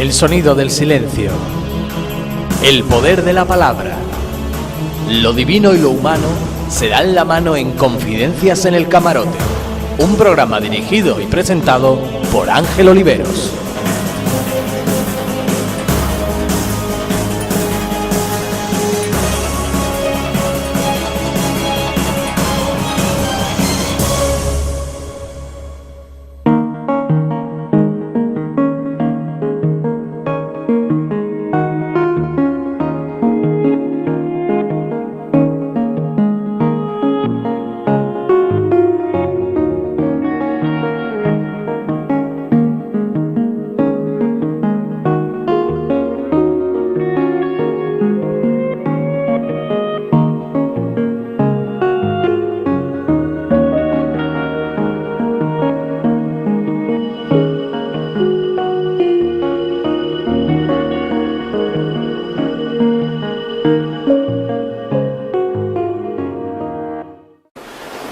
El sonido del silencio. El poder de la palabra. Lo divino y lo humano se dan la mano en Confidencias en el Camarote. Un programa dirigido y presentado por Ángel Oliveros.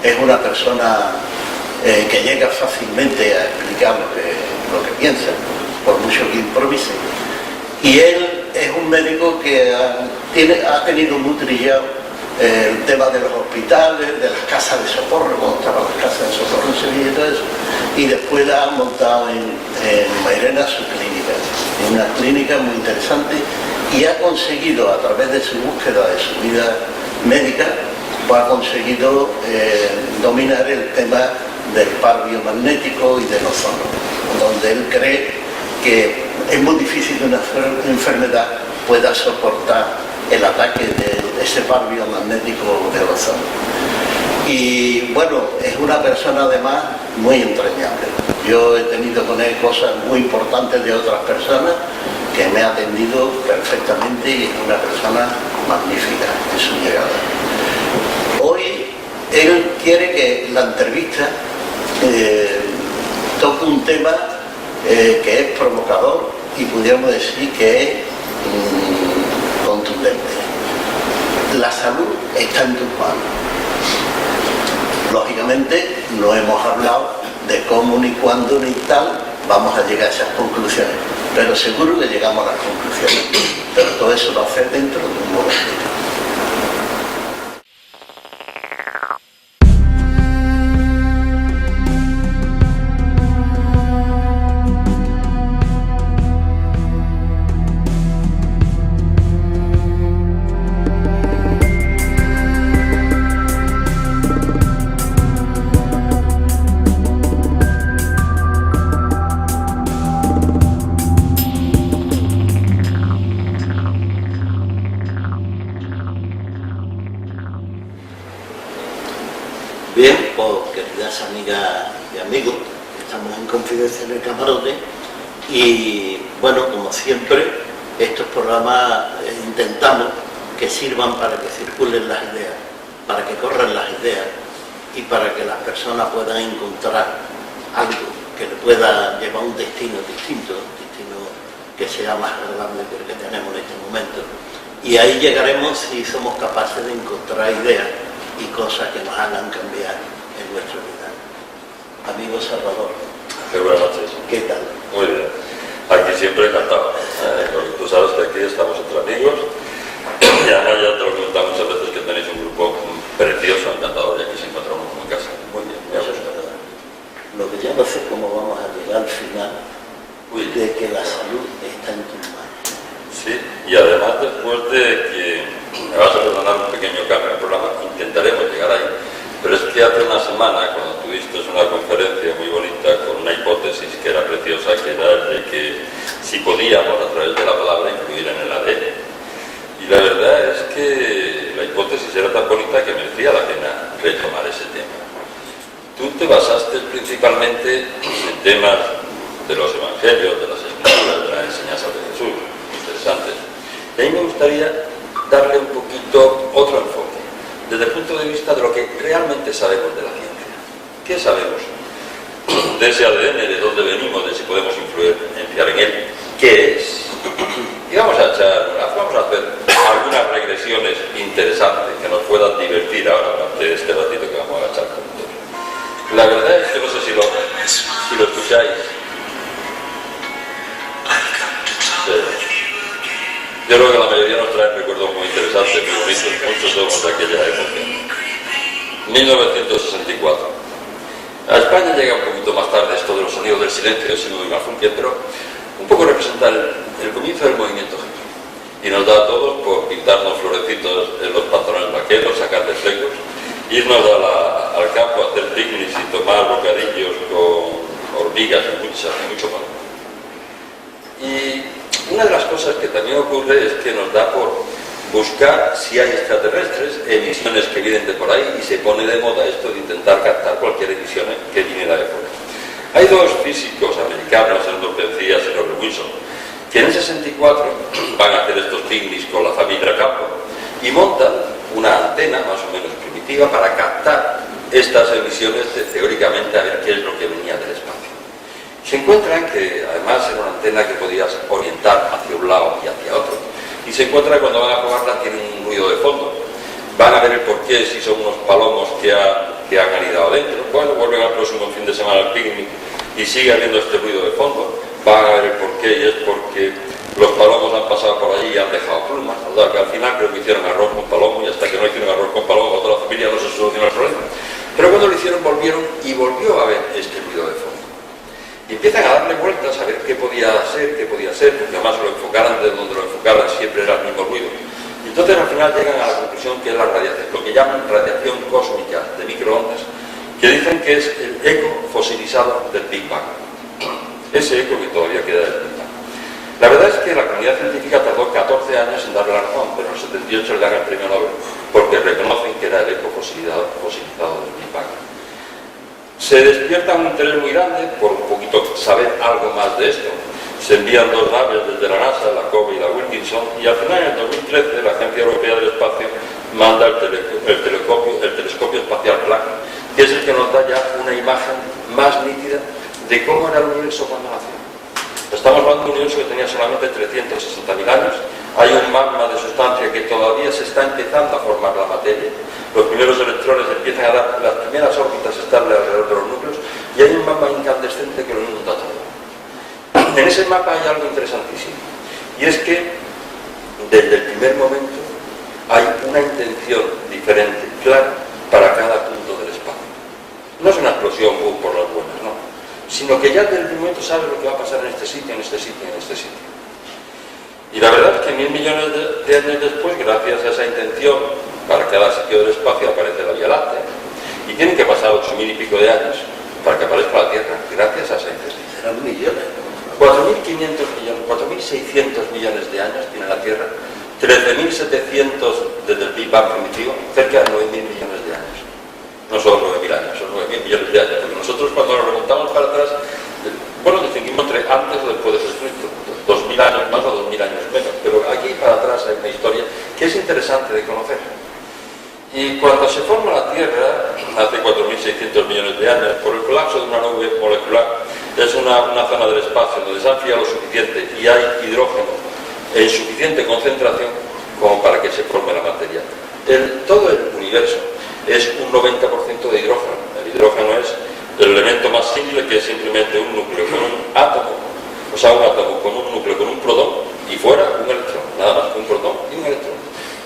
Es una persona que llega fácilmente a explicar lo que piensa, por mucho que improvise. Y él es un médico que ha tenido muy trillado el tema de los hospitales, de las casas de socorro, cuando estaban las casas de socorro en Sevilla y todo eso, y después la ha montado en Mairena su clínica, una clínica muy interesante, y ha conseguido, a través de su búsqueda de su vida médica, ha conseguido dominar el tema del par biomagnético y del ozono, donde él cree que es muy difícil que una enfermedad pueda soportar el ataque de ese par biomagnético del ozono. Y bueno, es una persona además muy entrañable. Yo he tenido con él cosas muy importantes de otras personas que me ha atendido perfectamente y es una persona magnífica en su llegada. Hoy él quiere que la entrevista toque un tema que es provocador y pudiéramos decir que es contundente. La salud está en tus manos. Lógicamente no hemos hablado de cómo, ni cuándo, ni tal vamos a llegar a esas conclusiones, pero seguro que llegamos a las conclusiones. Pero todo eso lo hace dentro de un momento. Bien, pues queridas amigas y amigos, estamos en Confidencias en el Camarote y bueno, como siempre, estos programas intentamos que sirvan para que circulen las ideas, para que corran las ideas y para que las personas puedan encontrar algo que le pueda llevar a un destino distinto, un destino que sea más agradable que el que tenemos en este momento. Y ahí llegaremos si somos capaces de encontrar ideas y cosas que nos hagan cambiar en nuestra vida. Amigo Salvador. Buenas noches. ¿Qué tal? Muy bien. Aquí siempre encantado. Tú sabes que aquí estamos entre amigos. Y además ya te lo he comentado muchas veces que tenéis un grupo precioso, encantador, y aquí se encontramos en casa. Muy bien, eso es verdad. Lo que yo no sé cómo vamos a llegar al final de que la salud está en tus manos. Sí, y además después de que me vas a perdonar un pequeño cambio en el programa, intentaremos llegar ahí. Pero es que hace una semana, cuando tuviste una conferencia muy bonita con una hipótesis que era preciosa, que era el de que si podíamos, a través de la palabra, influir en el ADN. Y la verdad es que la hipótesis era tan bonita que merecía la pena retomar ese tema. Tú te basaste principalmente en temas de los evangelios, de las escrituras, de las enseñanzas de Jesús, interesantes. Y ahí me gustaría darle un poquito otro enfoque, desde el punto de vista de lo que realmente sabemos de la ciencia. ¿Qué sabemos de ese ADN, de dónde venimos, de si podemos influir en él? ¿Qué es? Y vamos a hacer algunas regresiones interesantes que nos puedan divertir ahora durante este ratito que vamos a echar juntos. La verdad es que no sé si lo escucháis. de aquella época. 1964. A España llega un poquito más tarde esto de los sonidos del silencio, ese nudo y Garfunkel, pero un poco representa el comienzo del movimiento hippie. Y nos da a todos por pintarnos florecitos en los pantalones vaqueros, sacar de flecos, irnos al campo a hacer picnics y tomar bocadillos con hormigas y mucho más. Y una de las cosas que también ocurre es que nos da por buscar si hay extraterrestres, emisiones que vienen de por ahí, y se pone de moda esto de intentar captar cualquier emisión que viniera de fuera. Hay dos físicos americanos, el Penzias y Robert Wilson, que en el 64 van a hacer estos picnics con la familia campo y montan una antena más o menos primitiva para captar estas emisiones teóricamente a ver qué es lo que venía del espacio. Se encuentran que además era una antena que podías orientar hacia un lado y hacia otro, y se encuentra que cuando van a probarla tienen un ruido de fondo. Van a ver el porqué, si son unos palomos que han anidado dentro. Bueno, vuelven al próximo fin de semana al picnic y sigue habiendo este ruido de fondo. Van a ver el porqué, y es porque los palomos han pasado por allí y han dejado plumas. O sea, que al final creo que hicieron arroz con palomo, y hasta que no hicieron arroz con palomo a toda la familia no se solucionó el problema. Pero cuando lo hicieron volvieron y volvió a haber este ruido de fondo. Y empiezan a darle vueltas a ver qué podía ser, porque además lo enfocaran de donde lo enfocaran siempre era el mismo ruido. Y entonces al final llegan a la conclusión que es la radiación, lo que llaman radiación cósmica de microondas, que dicen que es el eco fosilizado del Big Bang. Ese eco que todavía queda del Big Bang. La verdad es que la comunidad científica tardó 14 años en darle la razón, pero en el 78 le dan el premio Nobel, porque reconocen que era el eco fosilizado del Big Bang. Se despierta un interés muy grande por un poquito saber algo más de esto. Se envían dos naves desde la NASA, la Cove y la Wilkinson, y al final en el 2013 la Agencia Europea del Espacio manda el telescopio espacial Planck, que es el que nos da ya una imagen más nítida de cómo era el universo cuando nació. Estamos hablando de un universo que tenía solamente 360.000 años. Hay un magma de sustancia que todavía se está empezando a formar la materia. Los primeros electrones empiezan a dar las primeras órbitas estables alrededor de los núcleos, y hay un magma incandescente que lo inunda todo. En ese mapa hay algo interesantísimo, y es que desde el primer momento hay una intención diferente, clara, para cada punto del espacio. No es una explosión por las buenas, no, sino que ya desde el momento sabes lo que va a pasar en este sitio, en este sitio, en este sitio. Y la verdad es que 1000 millones de años después, gracias a esa intención para cada sitio del espacio, aparece la Vía Láctea, y tienen que pasar 8000 y pico de años para que aparezca la Tierra, gracias a esa intención. Serán millones. 4.500 millones, 4.600 millones de años tiene la Tierra, 13.700 desde el Big Bang primitivo, cerca de 9.000 millones de años. No son 9.000 años, son 9.000 millones de años, porque nosotros cuando nos remontamos para atrás, bueno, distinguimos entre antes o después de Jesucristo, 2.000 años más o 2.000 años menos, pero aquí para atrás hay una historia que es interesante de conocer. Y cuando se forma la Tierra, hace 4.600 millones de años, por el colapso de una nube molecular, es una zona del espacio donde se ha enfriado lo suficiente y hay hidrógeno en suficiente concentración como para que se forme la materia. Todo el universo es un 90% de hidrógeno. El hidrógeno es el elemento más simple, que es simplemente un núcleo con un átomo, o sea, un átomo con un núcleo con un protón y fuera un electrón, nada más que un protón y un electrón.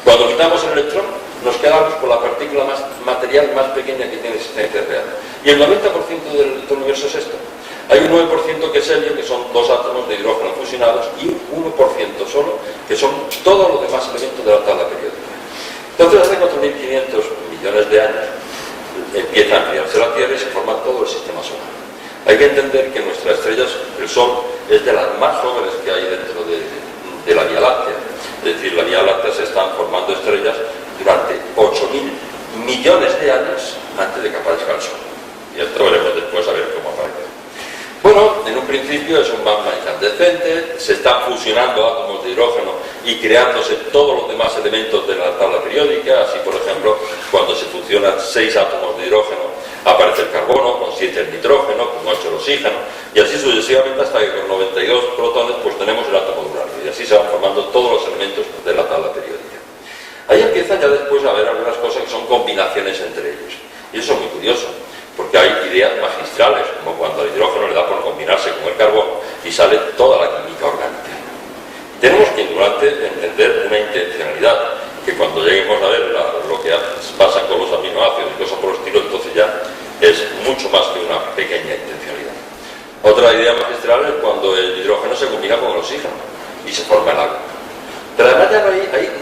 Cuando quitamos el electrón, nos quedamos con la partícula más material más pequeña que tiene existencia real. Y el 90% del universo es esto. Hay un 9% que es helio, que son dos átomos de hidrógeno fusionados, y un 1% solo, que son todos los demás elementos de la tabla periódica. Entonces, hace 4.500 millones de años empieza a enfriarse la Tierra y se forma todo el sistema solar. Hay que entender que nuestra estrella, el Sol, es de las más jóvenes que hay dentro de la Vía Láctea. Es decir, la Vía Láctea se están formando estrellas durante 8.000 millones de años antes de que aparezca el Sol. Y esto veremos después a ver cómo aparece. Bueno, en un principio es un magma incandescente, se están fusionando átomos de hidrógeno y creándose todos los demás elementos de la tabla periódica. Así, por ejemplo, cuando se fusionan 6 átomos de hidrógeno, aparece el carbono, con 7 el nitrógeno, con 8 el oxígeno, y así sucesivamente hasta que con 92 protones pues tenemos el átomo de uranio, y así se van formando todos los elementos de la tabla periódica. Ahí empiezan ya después a haber algunas cosas que son combinaciones entre ellos, y eso es muy curioso, porque hay ideas magistrales, como cuando el hidrógeno le da por combinarse con el carbono y sale toda la química orgánica. Tenemos que, indudablemente, entender una intencionalidad, que cuando lleguemos a ver lo que idea magistral es cuando el hidrógeno se combina con el oxígeno y se forma el agua. Pero además ya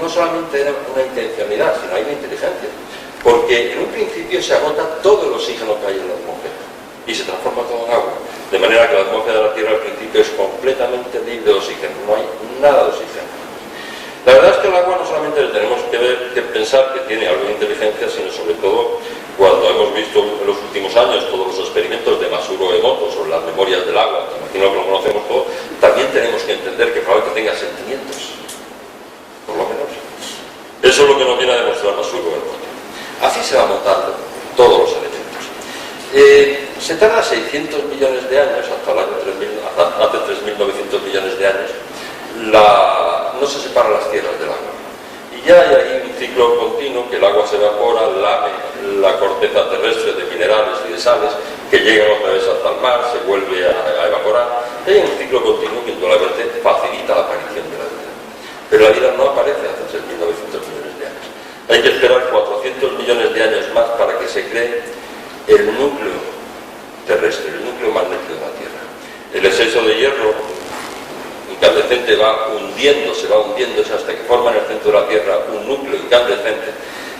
no solamente hay una intencionalidad, sino hay una inteligencia. Porque en un principio se agota todo el oxígeno que hay en la atmósfera y se transforma todo en agua. De manera que la atmósfera de la Tierra al principio es completamente libre de oxígeno, no hay nada de oxígeno. La verdad es que el agua no solamente le tenemos que pensar que tiene algo de inteligencia, sino sobre todo cuando hemos visto en los últimos años todos los experimentos de Masuro Emoto sobre las memorias del agua, imagino que lo conocemos todo, también tenemos que entender que probablemente tenga sentimientos, por lo menos. Eso es lo que nos viene a demostrar Masuro Emoto. Así se va montando todos los elementos. Se tarda 600 millones de años, hasta el año 3000, hace 3.900 millones de años, no se separan las tierras del agua. Y ya hay ahí un ciclo continuo que el agua se evapora, lame la corteza terrestre de minerales y de sales, que llegan otra vez hasta el mar, se vuelve a evaporar. Y hay un ciclo continuo que indudablemente facilita la aparición de la vida. Pero la vida no aparece hace 3.900 millones de años. Hay que esperar 400 millones de años más para que se cree el núcleo terrestre, el núcleo magnético de la Tierra. El exceso de hierro incandescente va hundiéndose hasta que forma en el centro de la Tierra un núcleo incandescente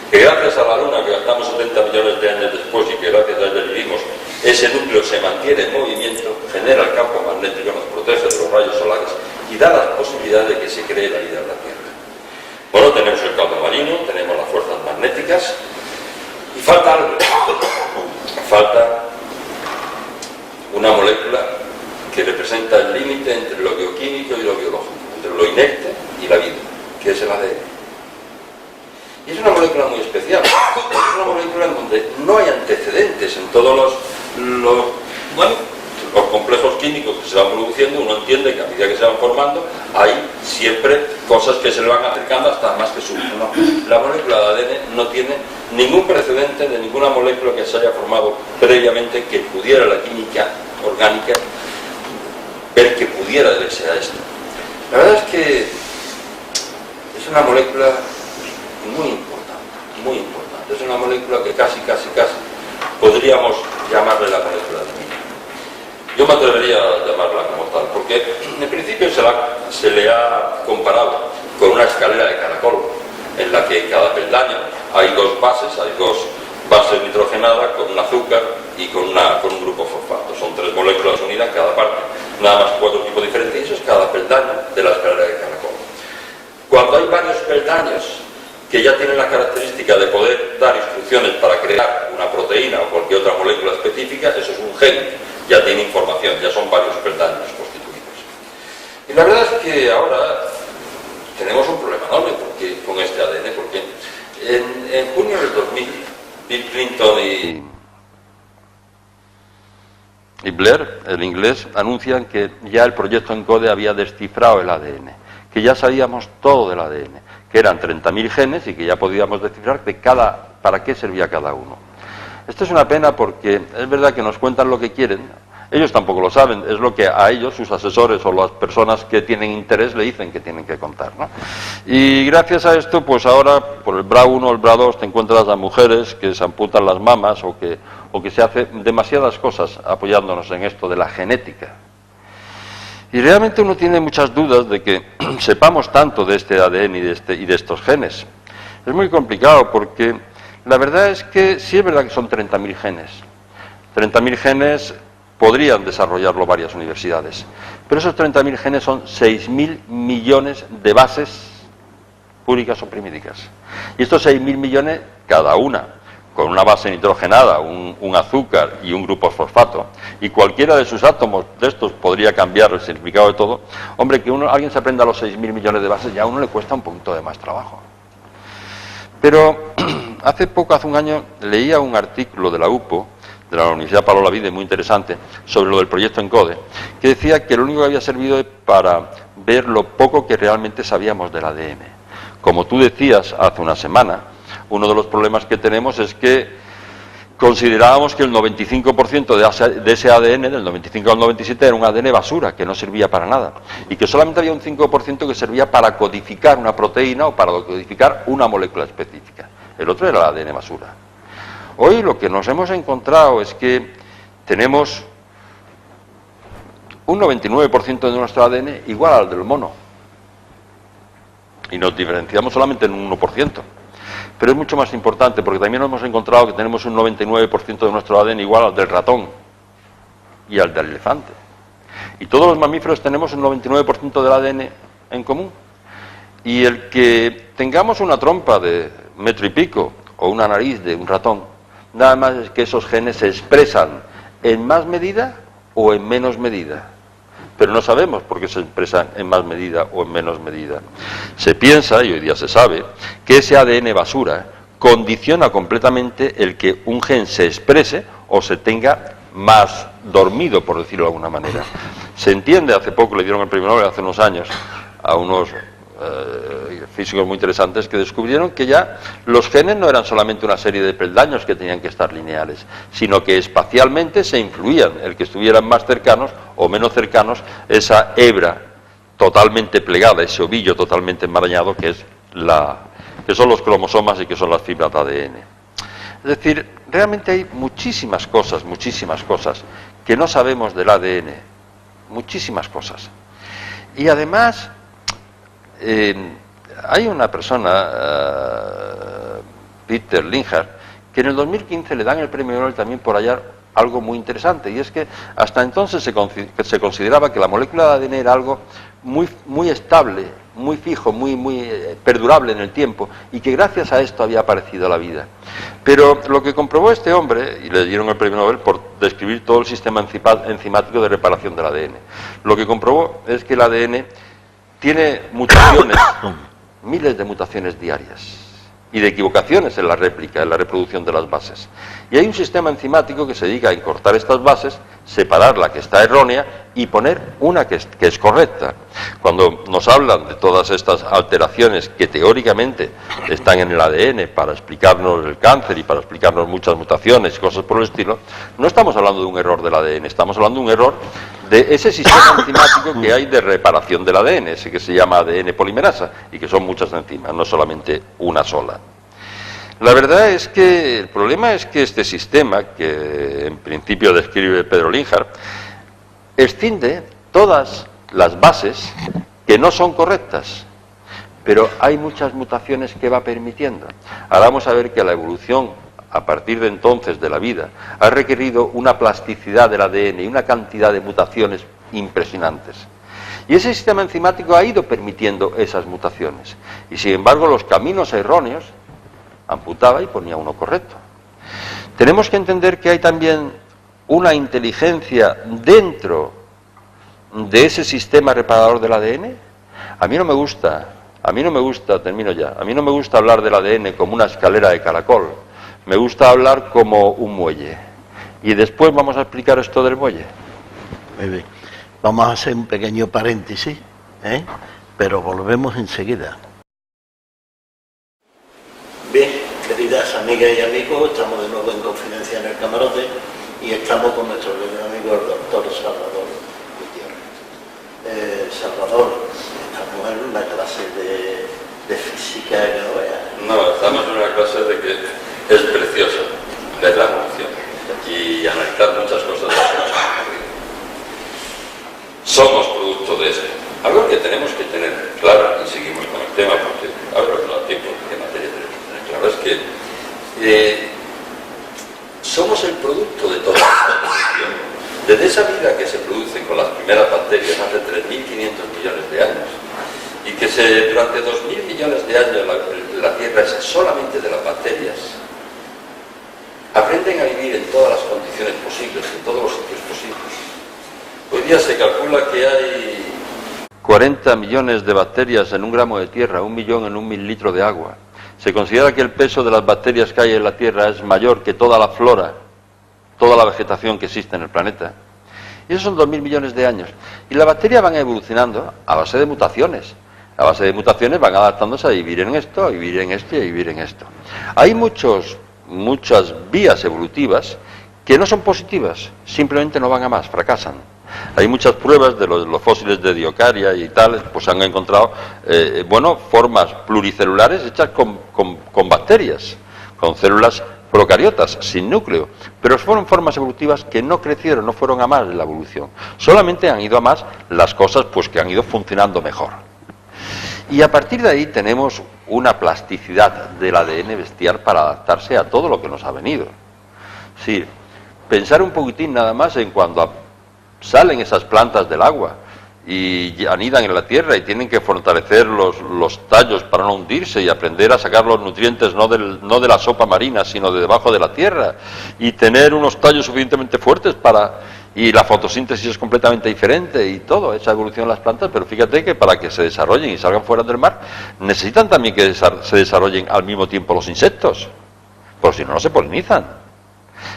que gracias a la Luna, que gastamos 70 millones de años después y que gracias a ella vivimos, ese núcleo se mantiene en movimiento, genera el campo magnético, nos protege de los rayos solares y da la posibilidad de que se cree la vida en la Tierra. Bueno, tenemos el caldo marino, tenemos las fuerzas magnéticas y falta algo. Falta una molécula que representa el límite entre lo bioquímico y lo biológico, entre lo inerte y la vida, que es el ADN. Y es una molécula muy especial, es una molécula en donde no hay antecedentes en todos los complejos químicos que se van produciendo. Uno entiende que a medida que se van formando hay siempre cosas que se le van acercando hasta más que su. No. La molécula de ADN no tiene ningún precedente de ninguna molécula que se haya formado previamente que pudiera la química orgánica ver que pudiera deberse a esto. La verdad es que es una molécula muy importante. Es una molécula que casi podríamos llamarle la molécula de vida. Yo me atrevería a llamarla como tal, porque en principio se le ha comparado con una escalera de caracol, en la que en cada peldaño hay dos bases nitrogenadas con un azúcar y con un grupo fosfato. Son tres moléculas unidas en cada parte, nada más 4 tipos diferentes, y eso es cada peldaño de la escalera de caracol. Cuando hay varios peldaños que ya tienen la característica de poder dar instrucciones para crear una proteína o cualquier otra molécula específica, eso es un gen, ya tiene información, ya son varios peldaños constituidos. Y la verdad es que ahora tenemos un problema enorme con este ADN, porque en junio del 2000, Bill Clinton y Blair, el inglés, anuncian que ya el proyecto ENCODE había descifrado el ADN, que ya sabíamos todo del ADN, que eran 30.000 genes y que ya podíamos descifrar para qué servía cada uno. Esto es una pena porque es verdad que nos cuentan lo que quieren, ellos tampoco lo saben, es lo que a ellos, sus asesores o las personas que tienen interés le dicen que tienen que contar, ¿no? Y gracias a esto, pues ahora, por el BRA 1 o el BRA 2, te encuentras a mujeres que se amputan las mamas o que se hacen demasiadas cosas apoyándonos en esto de la genética. Y realmente uno tiene muchas dudas de que sepamos tanto de este ADN y de estos genes. Es muy complicado porque la verdad es que sí es verdad que son 30.000 genes. 30.000 genes podrían desarrollarlo varias universidades. Pero esos 30.000 genes son 6.000 millones de bases púricas o primídicas. Y estos 6.000 millones, cada una, con una base nitrogenada, un azúcar y un grupo fosfato, y cualquiera de sus átomos de estos podría cambiar el significado de todo. Hombre, que alguien se aprenda los 6.000 millones de bases, ya a uno le cuesta un poquito de más trabajo. Pero hace un año, leía un artículo de la UPO, de la Universidad Pablo Olavide, muy interesante, sobre lo del proyecto ENCODE, que decía que lo único que había servido para ver lo poco que realmente sabíamos del ADN. Como tú decías hace una semana, uno de los problemas que tenemos es que considerábamos que el 95% de ese ADN, del 95 al 97, era un ADN basura, que no servía para nada, y que solamente había un 5% que servía para codificar una proteína o para codificar una molécula específica. El otro era el ADN basura. Hoy lo que nos hemos encontrado es que tenemos un 99% de nuestro ADN igual al del mono. Y nos diferenciamos solamente en un 1%. Pero es mucho más importante porque también hemos encontrado que tenemos un 99% de nuestro ADN igual al del ratón y al del elefante. Y todos los mamíferos tenemos un 99% del ADN en común. Y el que tengamos una trompa de metro y pico o una nariz de un ratón, nada más es que esos genes se expresan en más medida o en menos medida. Pero no sabemos por qué se expresan en más medida o en menos medida. Se piensa, y hoy día se sabe, que ese ADN basura condiciona completamente el que un gen se exprese o se tenga más dormido, por decirlo de alguna manera. Se entiende, hace poco le dieron el premio Nobel, hace unos años, a unos físicos muy interesantes que descubrieron que ya los genes no eran solamente una serie de peldaños que tenían que estar lineales, sino que espacialmente se influían, el que estuvieran más cercanos o menos cercanos, esa hebra totalmente plegada, ese ovillo totalmente enmarañado que son los cromosomas y que son las fibras de ADN. Es decir, realmente hay muchísimas cosas que no sabemos del ADN, muchísimas cosas. Y además hay una persona, Peter Linhart, que en el 2015 le dan el premio Nobel también por hallar algo muy interesante, y es que hasta entonces se consideraba que la molécula de ADN era algo muy estable, muy fijo, muy perdurable en el tiempo, y que gracias a esto había aparecido la vida. Pero lo que comprobó este hombre, y le dieron el premio Nobel por describir todo el sistema enzimático de reparación del ADN, lo que comprobó es que el ADN tiene mutaciones, miles de mutaciones diarias, y de equivocaciones en la réplica, en la reproducción de las bases. Y hay un sistema enzimático que se dedica a encortar estas bases, separar la que está errónea y poner una que es correcta. Cuando nos hablan de todas estas alteraciones que teóricamente están en el ADN para explicarnos el cáncer y para explicarnos muchas mutaciones y cosas por el estilo, no estamos hablando de un error del ADN, estamos hablando de un error de ese sistema enzimático que hay de reparación del ADN, ese que se llama ADN polimerasa, y que son muchas enzimas, no solamente una sola. La verdad es que el problema es que este sistema, que en principio describe Pedro Linhart, escinde todas las bases que no son correctas, pero hay muchas mutaciones que va permitiendo. Ahora vamos a ver que la evolución, a partir de entonces de la vida, ha requerido una plasticidad del ADN y una cantidad de mutaciones impresionantes. Y ese sistema enzimático ha ido permitiendo esas mutaciones. Y sin embargo los caminos erróneos amputaba y ponía uno correcto. Tenemos que entender que hay también una inteligencia dentro de ese sistema reparador del ADN. A mí no me gusta, termino ya, a mí no me gusta hablar del ADN como una escalera de caracol, me gusta hablar como un muelle. Y después vamos a explicar esto del muelle. Muy bien. Vamos a hacer un pequeño paréntesis, pero volvemos enseguida. Bien, queridas amigas y amigos, estamos de nuevo en Confidencia en el Camarote y estamos con nuestro querido amigo el doctor Salvador Gutiérrez. Salvador, estamos en una clase de física que no veas. No, estamos en una clase de que es precioso ver la evolución y analizar muchas cosas de las que nos han ocurrido. Somos producto de eso. Algo que tenemos que tener claro, y seguimos con el tema porque ahora no da tiempo de materia tenemos que tener claro, es que somos el producto de toda esta evolución. Desde esa vida que se produce con las primeras bacterias hace 3.500 millones de años y que durante 2.000 millones de años la Tierra es solamente de las bacterias, aprenden a vivir en todas las condiciones posibles, en todos los sitios posibles. Hoy día se calcula que hay 40 millones de bacterias en un gramo de tierra, 1 millón en 1 mililitro de agua. Se considera que el peso de las bacterias que hay en la Tierra es mayor que toda la flora, toda la vegetación que existe en el planeta. Y esos son 2.000 millones de años. Y las bacterias van evolucionando a base de mutaciones. A base de mutaciones van adaptándose a vivir en esto, a vivir en esto y a vivir en esto. Hay muchas vías evolutivas que no son positivas, simplemente no van a más, fracasan. Hay muchas pruebas de los fósiles de Diocaria y tal, pues han encontrado, formas pluricelulares hechas con bacterias, con células procariotas sin núcleo, pero fueron formas evolutivas que no crecieron, no fueron a más en la evolución, solamente han ido a más las cosas pues que han ido funcionando mejor. Y a partir de ahí tenemos una plasticidad del ADN bestial para adaptarse a todo lo que nos ha venido. Sí, pensar un poquitín nada más en cuando salen esas plantas del agua y anidan en la tierra y tienen que fortalecer los tallos para no hundirse y aprender a sacar los nutrientes no de la sopa marina, sino de debajo de la tierra, y tener unos tallos suficientemente fuertes y la fotosíntesis es completamente diferente y todo, esa evolución de las plantas, pero fíjate que para que se desarrollen y salgan fuera del mar, necesitan también que se desarrollen al mismo tiempo los insectos, por si no, no se polinizan.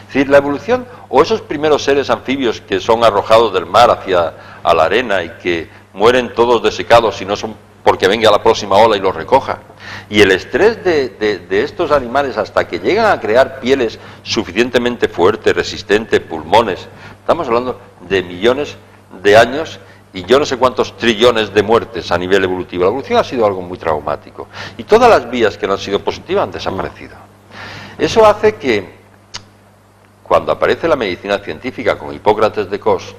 Es decir, la evolución, o esos primeros seres anfibios que son arrojados del mar hacia a la arena y que mueren todos desecados si no son porque venga la próxima ola y los recoja, y el estrés de estos animales hasta que llegan a crear pieles suficientemente fuertes, resistentes, pulmones, estamos hablando de millones de años y yo no sé cuántos trillones de muertes a nivel evolutivo. La evolución ha sido algo muy traumático y todas las vías que no han sido positivas han desaparecido. Eso hace que cuando aparece la medicina científica con Hipócrates de Cos,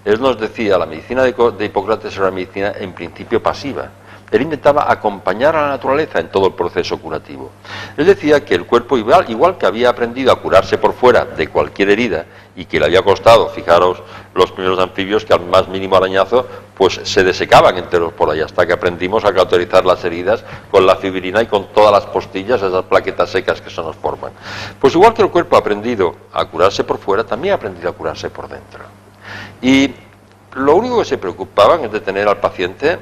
él nos decía, la medicina de Hipócrates era una medicina en principio pasiva. Él intentaba acompañar a la naturaleza en todo el proceso curativo. Él decía que el cuerpo, igual que había aprendido a curarse por fuera de cualquier herida y que le había costado, fijaros, los primeros anfibios que al más mínimo arañazo, pues se desecaban enteros por ahí, hasta que aprendimos a cauterizar las heridas con la fibrina y con todas las postillas, esas plaquetas secas que se nos forman. Pues igual que el cuerpo ha aprendido a curarse por fuera, también ha aprendido a curarse por dentro. Y lo único que se preocupaban es de tener al paciente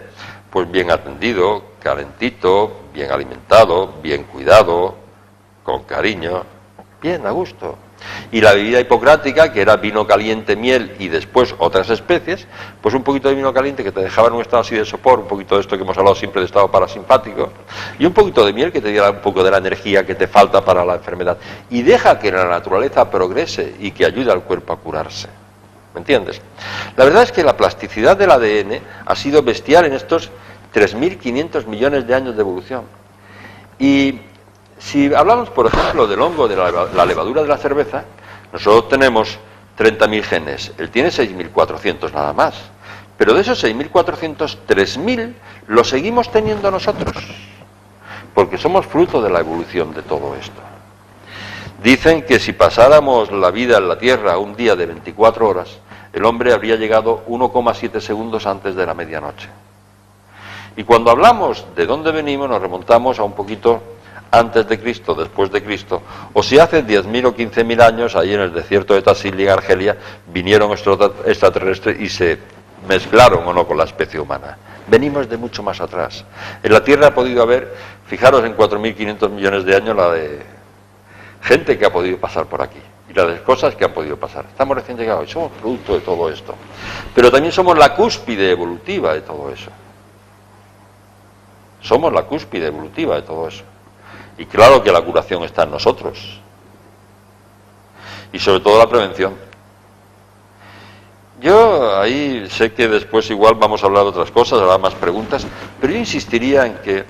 pues bien atendido, calentito, bien alimentado, bien cuidado, con cariño, bien a gusto. Y la bebida hipocrática, que era vino caliente, miel y después otras especies, pues un poquito de vino caliente que te dejaba en un estado así de sopor, un poquito de esto que hemos hablado siempre de estado parasimpático, y un poquito de miel que te diera un poco de la energía que te falta para la enfermedad. Y deja que la naturaleza progrese y que ayude al cuerpo a curarse. ¿Me entiendes? La verdad es que la plasticidad del ADN ha sido bestial en estos 3.500 millones de años de evolución. Y si hablamos, por ejemplo, del hongo de la levadura de la cerveza, nosotros tenemos 30.000 genes, él tiene 6.400 nada más. Pero de esos 6.400, 3.000 los seguimos teniendo nosotros, porque somos fruto de la evolución de todo esto. Dicen que si pasáramos la vida en la Tierra un día de 24 horas, el hombre habría llegado 1,7 segundos antes de la medianoche. Y cuando hablamos de dónde venimos, nos remontamos a un poquito antes de Cristo, después de Cristo, o si hace 10.000 o 15.000 años, ahí en el desierto de Tassili, en Argelia, vinieron extraterrestres y se mezclaron o no con la especie humana. Venimos de mucho más atrás. En la Tierra ha podido haber, fijaros en 4.500 millones de años, la de gente que ha podido pasar por aquí y las cosas que han podido pasar. Estamos recién llegados y somos producto de todo esto. Pero también somos la cúspide evolutiva de todo eso. Somos la cúspide evolutiva de todo eso. Y claro que la curación está en nosotros. Y sobre todo la prevención. Yo ahí sé que después igual vamos a hablar de otras cosas, habrá más preguntas, pero yo insistiría en que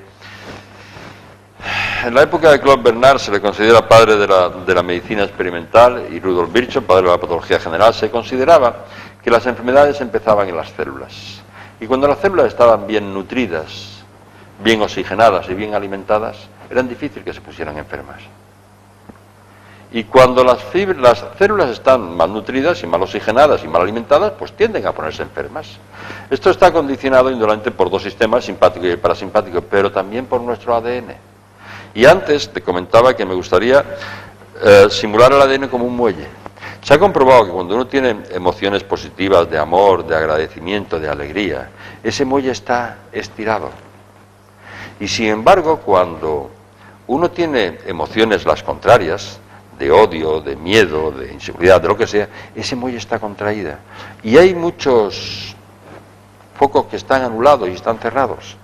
en la época de Claude Bernard se le considera padre de la medicina experimental y Rudolf Virchow, padre de la patología general, se consideraba que las enfermedades empezaban en las células. Y cuando las células estaban bien nutridas, bien oxigenadas y bien alimentadas, era difícil que se pusieran enfermas. Y cuando las células están mal nutridas y mal oxigenadas y mal alimentadas, pues tienden a ponerse enfermas. Esto está condicionado indudablemente por dos sistemas, simpático y parasimpático, pero también por nuestro ADN. Y antes te comentaba que me gustaría simular el ADN como un muelle. Se ha comprobado que cuando uno tiene emociones positivas de amor, de agradecimiento, de alegría, ese muelle está estirado. Y sin embargo, cuando uno tiene emociones las contrarias, de odio, de miedo, de inseguridad, de lo que sea, ese muelle está contraída. Y hay muchos focos que están anulados y están cerrados.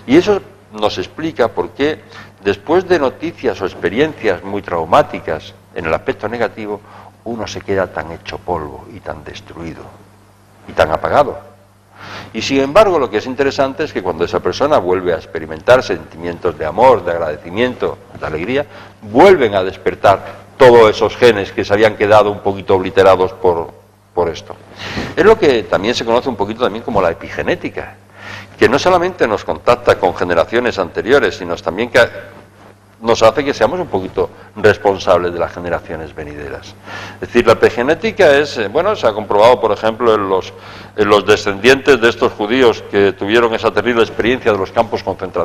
Y eso nos explica por qué, después de noticias o experiencias muy traumáticas en el aspecto negativo, uno se queda tan hecho polvo y tan destruido y tan apagado. Y sin embargo, lo que es interesante es que cuando esa persona vuelve a experimentar sentimientos de amor, de agradecimiento, de alegría, vuelven a despertar todos esos genes que se habían quedado un poquito obliterados por esto. Es lo que también se conoce un poquito también como la epigenética, que no solamente nos contacta con generaciones anteriores, sino también que nos hace que seamos un poquito responsables de las generaciones venideras. Es decir, la epigenética es, bueno, se ha comprobado, por ejemplo, en los descendientes de estos judíos que tuvieron esa terrible experiencia de los campos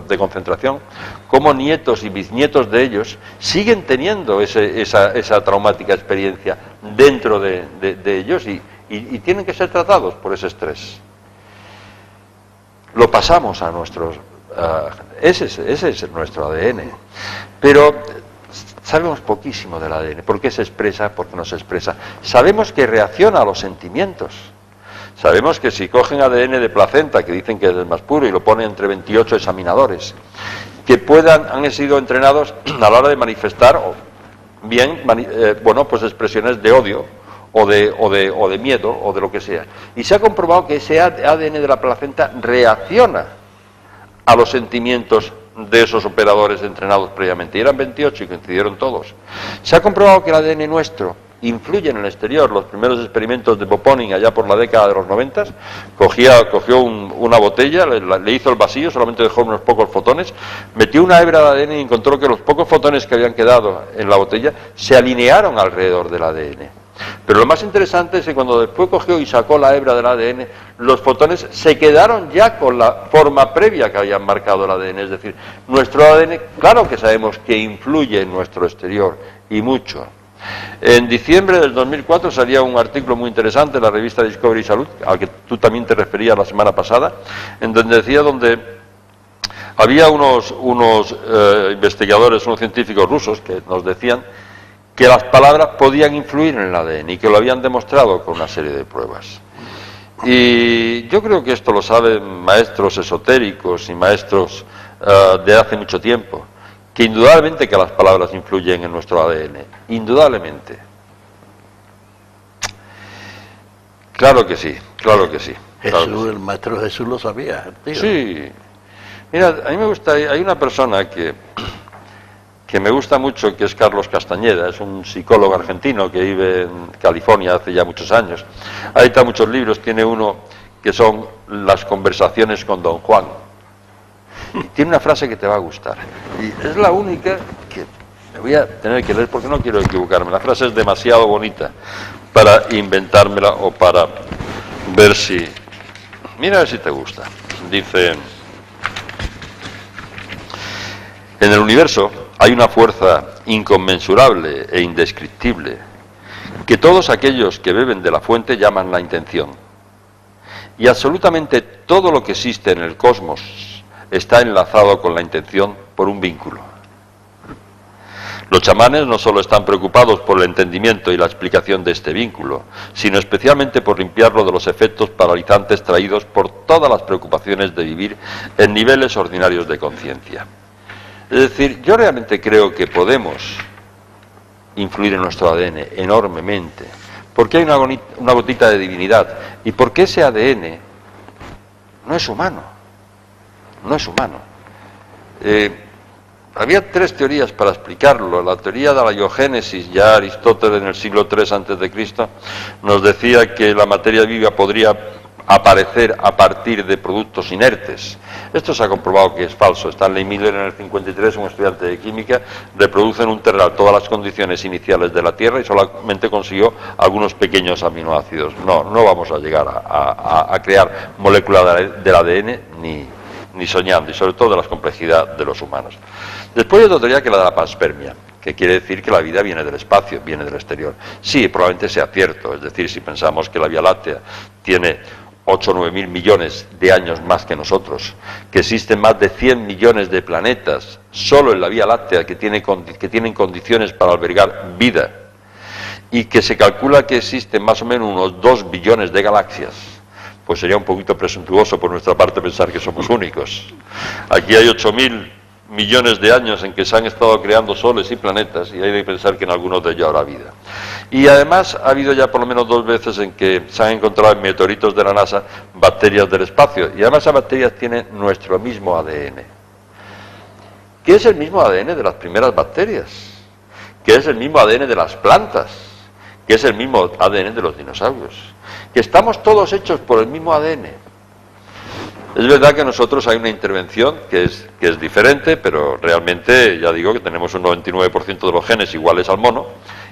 de concentración, cómo nietos y bisnietos de ellos siguen teniendo esa traumática experiencia dentro de ellos y tienen que ser tratados por ese estrés. Lo pasamos a nuestros... ese es nuestro ADN, pero sabemos poquísimo del ADN. ¿Por qué se expresa? ¿Por qué no se expresa? Sabemos que reacciona a los sentimientos. Sabemos que si cogen ADN de placenta, que dicen que es el más puro, y lo ponen entre 28 examinadores, que han sido entrenados a la hora de manifestar pues expresiones de odio o de miedo o de lo que sea. Y se ha comprobado que ese ADN de la placenta reacciona a los sentimientos de esos operadores entrenados previamente. Y eran 28 y coincidieron todos. Se ha comprobado que el ADN nuestro influye en el exterior. Los primeros experimentos de Poponin allá por la década de los 90, cogió una botella, le hizo el vacío, solamente dejó unos pocos fotones, metió una hebra de ADN y encontró que los pocos fotones que habían quedado en la botella se alinearon alrededor del ADN. Pero lo más interesante es que cuando después cogió y sacó la hebra del ADN, los fotones se quedaron ya con la forma previa que habían marcado el ADN. Es decir, nuestro ADN, claro que sabemos que influye en nuestro exterior, y mucho. En diciembre del 2004 salía un artículo muy interesante en la revista Discovery Salud, al que tú también te referías la semana pasada, en donde decía había unos investigadores, unos científicos rusos que nos decían que las palabras podían influir en el ADN y que lo habían demostrado con una serie de pruebas. Y yo creo que esto lo saben maestros esotéricos y maestros de hace mucho tiempo, que indudablemente que las palabras influyen en nuestro ADN, indudablemente. Claro que sí, claro que sí. Jesús, claro que sí. El maestro Jesús lo sabía, tío. Sí. Mira, a mí me gusta, hay una persona que me gusta mucho, que es Carlos Castañeda, es un psicólogo argentino que vive en California hace ya muchos años. Ha editado muchos libros, tiene uno que son Las conversaciones con Don Juan. Y tiene una frase que te va a gustar. Y es la única que me voy a tener que leer porque no quiero equivocarme. La frase es demasiado bonita para inventármela o para ver si... Mira a ver si te gusta. Dice: en el universo hay una fuerza inconmensurable e indescriptible que todos aquellos que beben de la fuente llaman la intención. Y absolutamente todo lo que existe en el cosmos está enlazado con la intención por un vínculo. Los chamanes no solo están preocupados por el entendimiento y la explicación de este vínculo, sino especialmente por limpiarlo de los efectos paralizantes traídos por todas las preocupaciones de vivir en niveles ordinarios de conciencia. Es decir, yo realmente creo que podemos influir en nuestro ADN enormemente, porque hay una gotita de divinidad, y porque ese ADN no es humano, no es humano. Había tres teorías para explicarlo. La teoría de la biogénesis, ya Aristóteles en el siglo III a.C. nos decía que la materia viva podría aparecer a partir de productos inertes. Esto se ha comprobado que es falso. Stanley Miller en el 53, un estudiante de química, reproduce en un terral todas las condiciones iniciales de la Tierra y solamente consiguió algunos pequeños aminoácidos. No vamos a llegar a crear moléculas del ADN ni soñando, y sobre todo de la complejidad de los humanos. Después hay otra teoría, que es la de la panspermia, que quiere decir que la vida viene del espacio, viene del exterior. Sí, probablemente sea cierto. Es decir, si pensamos que la Vía Láctea tiene 8 o 9 mil millones de años más que nosotros, que existen más de 100 millones de planetas solo en la Vía Láctea que tienen condiciones para albergar vida, y que se calcula que existen más o menos unos 2 billones de galaxias, pues sería un poquito presuntuoso por nuestra parte pensar que somos únicos. Aquí hay 8.000 millones de años en que se han estado creando soles y planetas, y hay que pensar que en algunos de ellos habrá vida. Y además ha habido ya por lo menos 2 veces en que se han encontrado en meteoritos de la NASA bacterias del espacio, y además esas bacterias tienen nuestro mismo ADN, que es el mismo ADN de las primeras bacterias, que es el mismo ADN de las plantas, que es el mismo ADN de los dinosaurios, que estamos todos hechos por el mismo ADN. Es verdad que nosotros hay una intervención que es diferente, pero realmente ya digo que tenemos un 99% de los genes iguales al mono,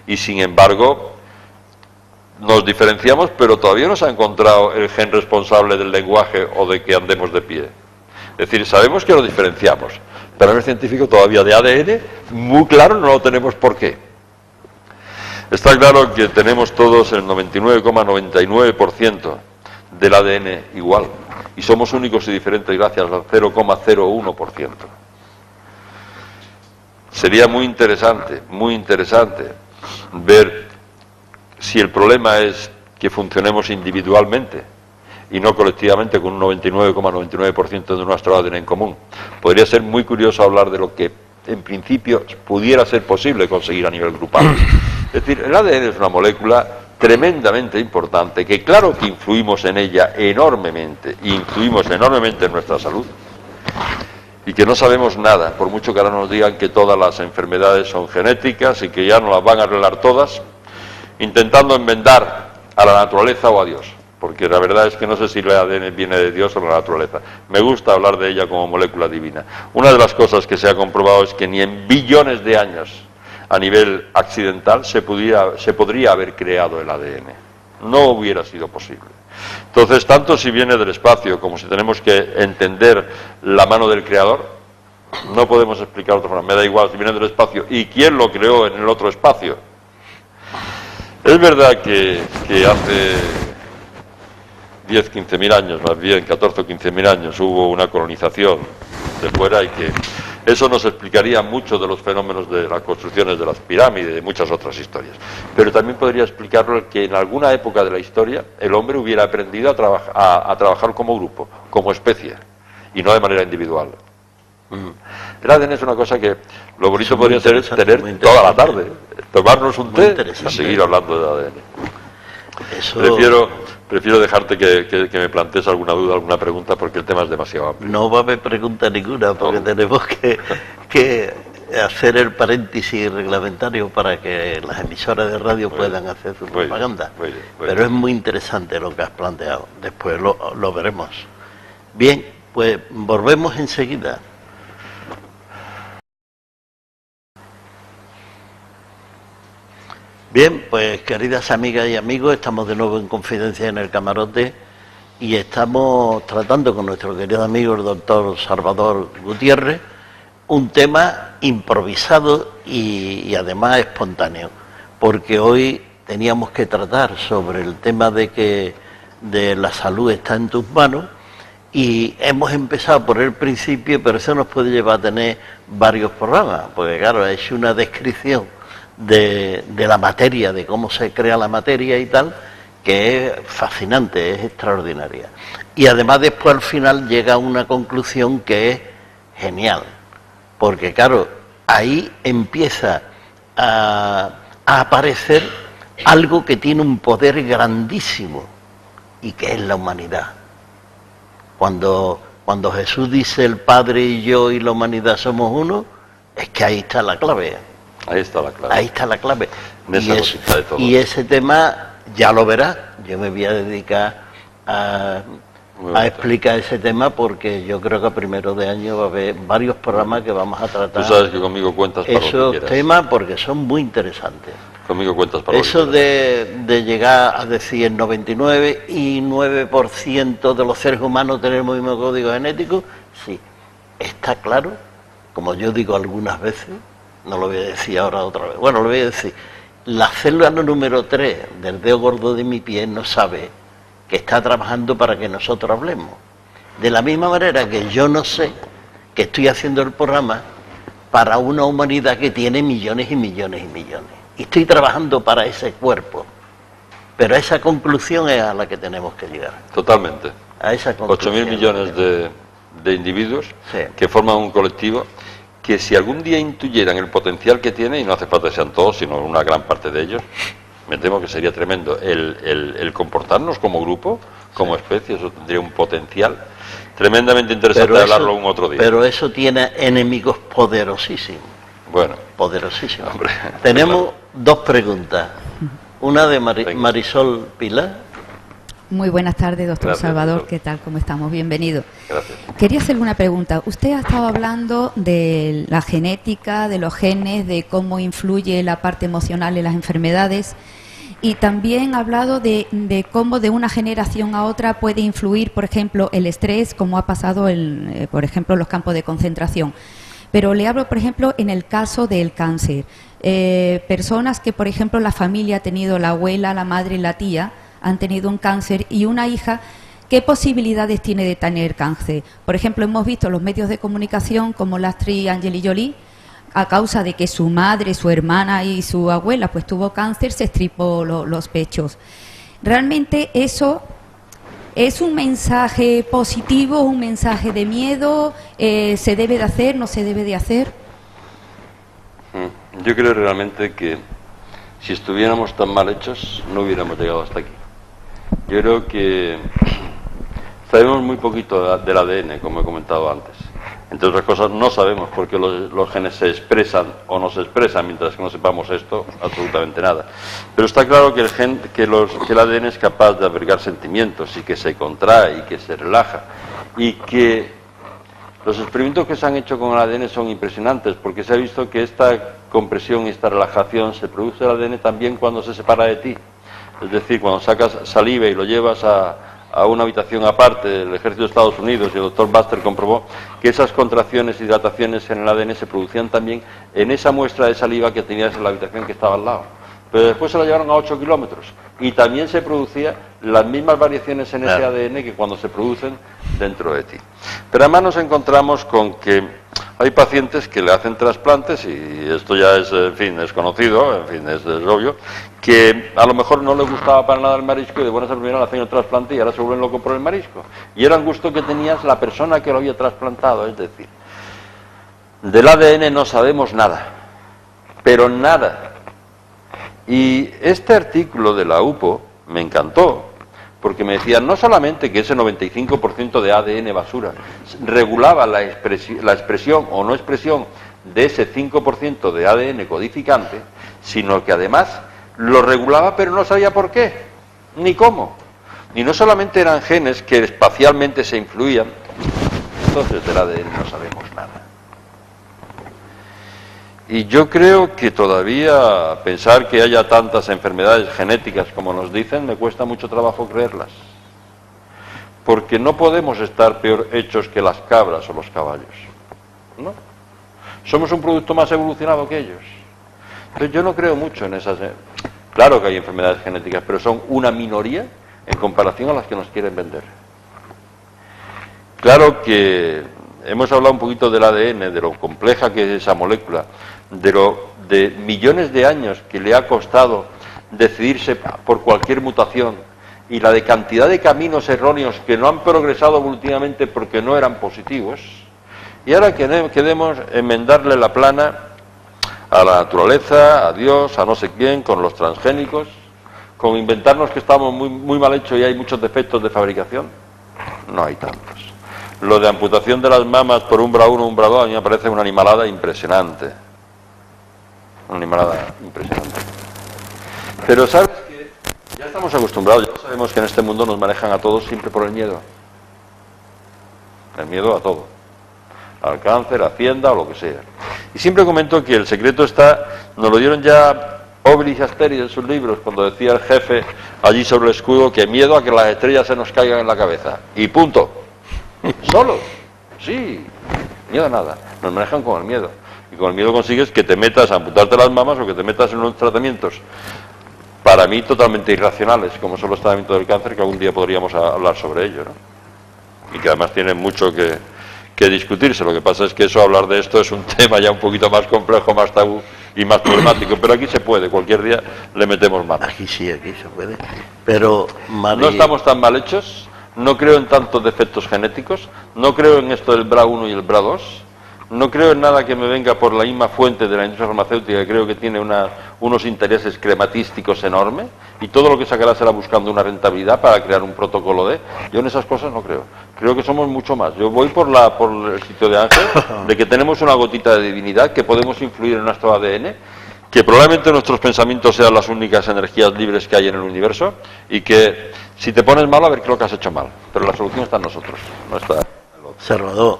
y sin embargo nos diferenciamos, pero todavía no se ha encontrado el gen responsable del lenguaje o de que andemos de pie. Es decir, sabemos que lo diferenciamos, pero a nivel científico todavía de ADN, muy claro, no lo tenemos por qué. Está claro que tenemos todos el 99,99% del ADN igual, y somos únicos y diferentes gracias al 0,01%. Sería muy interesante ver si el problema es que funcionemos individualmente y no colectivamente con un 99,99% de nuestro ADN en común. Podría ser muy curioso hablar de lo que en principio pudiera ser posible conseguir a nivel grupal. Es decir, el ADN es una molécula tremendamente importante, que claro que influimos en ella enormemente, y influimos enormemente en nuestra salud, y que no sabemos nada, por mucho que ahora nos digan que todas las enfermedades son genéticas y que ya no las van a arreglar todas, intentando enmendar a la naturaleza o a Dios, porque la verdad es que no sé si el ADN viene de Dios o de la naturaleza. Me gusta hablar de ella como molécula divina. Una de las cosas que se ha comprobado es que ni en billones de años, a nivel accidental, se podría haber creado el ADN. No hubiera sido posible. Entonces, tanto si viene del espacio como si tenemos que entender la mano del Creador, no podemos explicar de otra forma. Me da igual si viene del espacio y quién lo creó en el otro espacio. Es verdad que hace 10, 15.000 años, más bien 14 o 15.000 años, hubo una colonización de fuera, y que eso nos explicaría mucho de los fenómenos de las construcciones de las pirámides y de muchas otras historias. Pero también podría explicarlo que en alguna época de la historia el hombre hubiera aprendido a trabajar como grupo, como especie, y no de manera individual. El ADN es una cosa que lo bonito podría ser tener toda la tarde, tomarnos un té y seguir hablando de ADN. Prefiero dejarte que me plantees alguna duda, alguna pregunta, porque el tema es demasiado amplio. No va a haber pregunta ninguna, porque tenemos que hacer el paréntesis reglamentario para que las emisoras de radio puedan hacer su propaganda. Pero es muy interesante lo que has planteado. Después lo veremos. Bien, pues volvemos enseguida. Bien, pues queridas amigas y amigos, estamos de nuevo en Confidencia en el Camarote y estamos tratando con nuestro querido amigo el doctor Salvador Gutiérrez un tema improvisado y además espontáneo, porque hoy teníamos que tratar sobre el tema de la salud está en tus manos, y hemos empezado por el principio, pero eso nos puede llevar a tener varios programas, porque claro, he hecho una descripción de la materia, de cómo se crea la materia y tal, que es fascinante, es extraordinaria. Y además después al final llega a una conclusión que es genial, porque claro, ahí empieza a aparecer algo que tiene un poder grandísimo, y que es la humanidad. Cuando Jesús dice el Padre y yo y la humanidad somos uno, es que ahí está la clave. Ahí está la clave. Ahí está la clave. Y ese tema, ya lo verás, yo me voy a dedicar a explicar ese tema, porque yo creo que a primero de año va a haber varios programas que vamos a tratar. Tú sabes que conmigo cuentas para esos temas, porque son muy interesantes. Conmigo cuentas para eso de llegar a decir el 99,9% de los seres humanos tenemos el mismo código genético, sí, está claro, como yo digo algunas veces. No lo voy a decir ahora otra vez. Bueno, lo voy a decir. La célula número 3 del dedo gordo de mi pie no sabe que está trabajando para que nosotros hablemos. De la misma manera que yo no sé que estoy haciendo el programa para una humanidad que tiene millones y millones y millones. Y estoy trabajando para ese cuerpo. Pero a esa conclusión es a la que tenemos que llegar. Totalmente. A esa conclusión. 8.000 millones de individuos, sí, que forman un colectivo, que si algún día intuyeran el potencial que tiene, y no hace falta que sean todos, sino una gran parte de ellos, me temo que sería tremendo el comportarnos como grupo, como especie. Eso tendría un potencial tremendamente interesante de hablarlo un otro día. Pero eso tiene enemigos poderosísimos. Bueno. Poderosísimo. Hombre. Tenemos dos preguntas. Una de Venga. Marisol Pilar. Muy buenas tardes, doctor Gracias, Salvador. doctor. ¿Qué tal? ¿Cómo estamos? Bienvenido. Gracias. Quería hacerle una pregunta. Usted ha estado hablando de la genética, de los genes, de cómo influye la parte emocional en las enfermedades, y también ha hablado de cómo de una generación a otra puede influir, por ejemplo, el estrés, como ha pasado, por ejemplo, en los campos de concentración. Pero le hablo, por ejemplo, en el caso del cáncer. Personas que, por ejemplo, la familia ha tenido, la abuela, la madre y la tía, han tenido un cáncer, y una hija, ¿qué posibilidades tiene de tener cáncer? Por ejemplo, hemos visto en los medios de comunicación como la actriz Angelina Jolie, a causa de que su madre, su hermana y su abuela pues tuvo cáncer, se estripó los pechos. ¿Realmente eso es un mensaje positivo, un mensaje de miedo? ¿Se debe de hacer, no se debe de hacer? Yo creo realmente que si estuviéramos tan mal hechos no hubiéramos llegado hasta aquí. Yo creo que sabemos muy poquito del ADN, como he comentado antes. Entre otras cosas, no sabemos por qué los genes se expresan o no se expresan. Mientras que no sepamos esto, absolutamente nada. Pero está claro que el ADN es capaz de albergar sentimientos, y que se contrae y que se relaja, y que los experimentos que se han hecho con el ADN son impresionantes, porque se ha visto que esta compresión y esta relajación se produce el ADN también cuando se separa de ti. Es decir, cuando sacas saliva y lo llevas a una habitación aparte del ejército de Estados Unidos, y el doctor Buster comprobó que esas contracciones y dilataciones en el ADN se producían también en esa muestra de saliva que tenías en la habitación que estaba al lado. Pero después se la llevaron a 8 kilómetros, y también se producían las mismas variaciones en ese ADN que cuando se producen dentro de ti. Pero además nos encontramos con que hay pacientes que le hacen trasplantes, y esto ya es, en fin, es conocido, en fin, es obvio, que a lo mejor no le gustaba para nada el marisco, y de buenas a primeras le hacen el trasplante y ahora se vuelven locos por el marisco. Y era un gusto que tenías la persona que lo había trasplantado. Es decir, del ADN no sabemos nada, pero nada. Y este artículo de la UPO me encantó, porque me decían no solamente que ese 95% de ADN basura regulaba la expresión o no expresión de ese 5% de ADN codificante, sino que además lo regulaba, pero no sabía por qué, ni cómo. Y no solamente eran genes que espacialmente se influían, entonces del ADN no sabemos nada. Y yo creo que todavía pensar que haya tantas enfermedades genéticas como nos dicen, me cuesta mucho trabajo creerlas. Porque no podemos estar peor hechos que las cabras o los caballos, ¿no? Somos un producto más evolucionado que ellos. Entonces yo no creo mucho en esas... Claro que hay enfermedades genéticas, pero son una minoría en comparación a las que nos quieren vender. Claro que hemos hablado un poquito del ADN, de lo compleja que es esa molécula, de millones de años que le ha costado decidirse por cualquier mutación, y la de cantidad de caminos erróneos que no han progresado evolutivamente porque no eran positivos. Y ahora queremos enmendarle la plana a la naturaleza, a Dios, a no sé quién, con los transgénicos, con inventarnos que estamos muy mal hechos y hay muchos defectos de fabricación. No hay tantos. Lo de amputación de las mamas por umbra 1, umbra 2, a mí me parece una animalada impresionante. Una animalada impresionante. Pero sabes que ya estamos acostumbrados, ya sabemos que en este mundo nos manejan a todos siempre por el miedo. El miedo a todo. Al cáncer, a Hacienda o lo que sea. Y siempre comento que el secreto está, nos lo dieron ya Obelix y Asterix en sus libros, cuando decía el jefe allí sobre el escudo que miedo a que las estrellas se nos caigan en la cabeza. Y punto. Solo. Sí. Miedo a nada. Nos manejan con el miedo. Y con el miedo consigues que te metas a amputarte las mamas o que te metas en unos tratamientos, para mí, totalmente irracionales, como son los tratamientos del cáncer, que algún día podríamos hablar sobre ello, ¿no? Y que además tienen mucho que discutirse. Lo que pasa es que hablar de esto es un tema ya un poquito más complejo, más tabú y más problemático, pero aquí se puede, cualquier día le metemos mano. Aquí sí, aquí se puede. Pero no estamos tan mal hechos, no creo en tantos defectos genéticos, no creo en esto del BRA1 y el BRA2, No creo en nada que me venga por la misma fuente de la industria farmacéutica, que creo que tiene unos intereses crematísticos enormes, y todo lo que sacará será buscando una rentabilidad para crear un protocolo de... Yo en esas cosas no creo. Creo que somos mucho más. Yo voy por el sitio de Ángel, de que tenemos una gotita de divinidad, que podemos influir en nuestro ADN, que probablemente nuestros pensamientos sean las únicas energías libres que hay en el universo, y que si te pones mal, a ver qué es lo que has hecho mal. Pero la solución está en nosotros, no está... Salvador,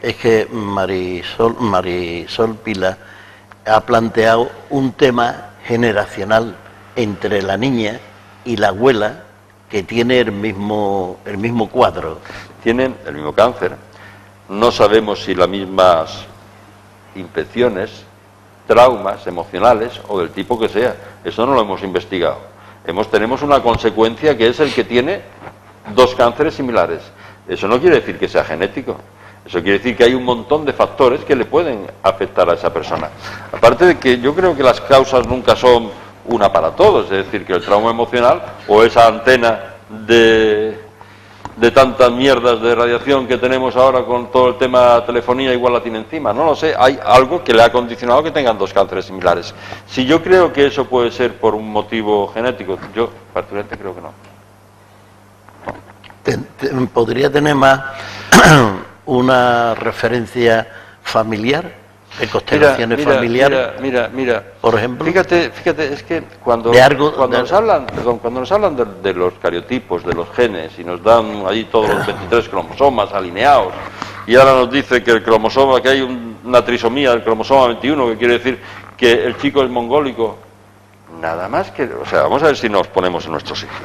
es que Marisol Pila ha planteado un tema generacional entre la niña y la abuela, que tiene el mismo cuadro. Tienen el mismo cáncer. No sabemos si las mismas infecciones, traumas emocionales o del tipo que sea. Eso no lo hemos investigado. Tenemos una consecuencia, que es el que tiene dos cánceres similares. Eso no quiere decir que sea genético. Eso quiere decir que hay un montón de factores que le pueden afectar a esa persona. Aparte de que yo creo que las causas nunca son una para todos. Es decir, que el trauma emocional o esa antena de tantas mierdas de radiación que tenemos ahora con todo el tema telefonía, igual la tiene encima. No lo sé. Hay algo que le ha condicionado que tengan dos cánceres similares. Si yo creo que eso puede ser por un motivo genético, yo particularmente creo que no. ¿Podría tener más una referencia familiar, de constelaciones familiares? Mira, por ejemplo. Fíjate, es que cuando nos hablan de los cariotipos, de los genes, y nos dan ahí todos los 23 cromosomas alineados, y ahora nos dice que el cromosoma, que hay una trisomía del cromosoma 21, que quiere decir que el chico es mongólico. Nada más que, o sea, vamos a ver si nos ponemos en nuestro sitio.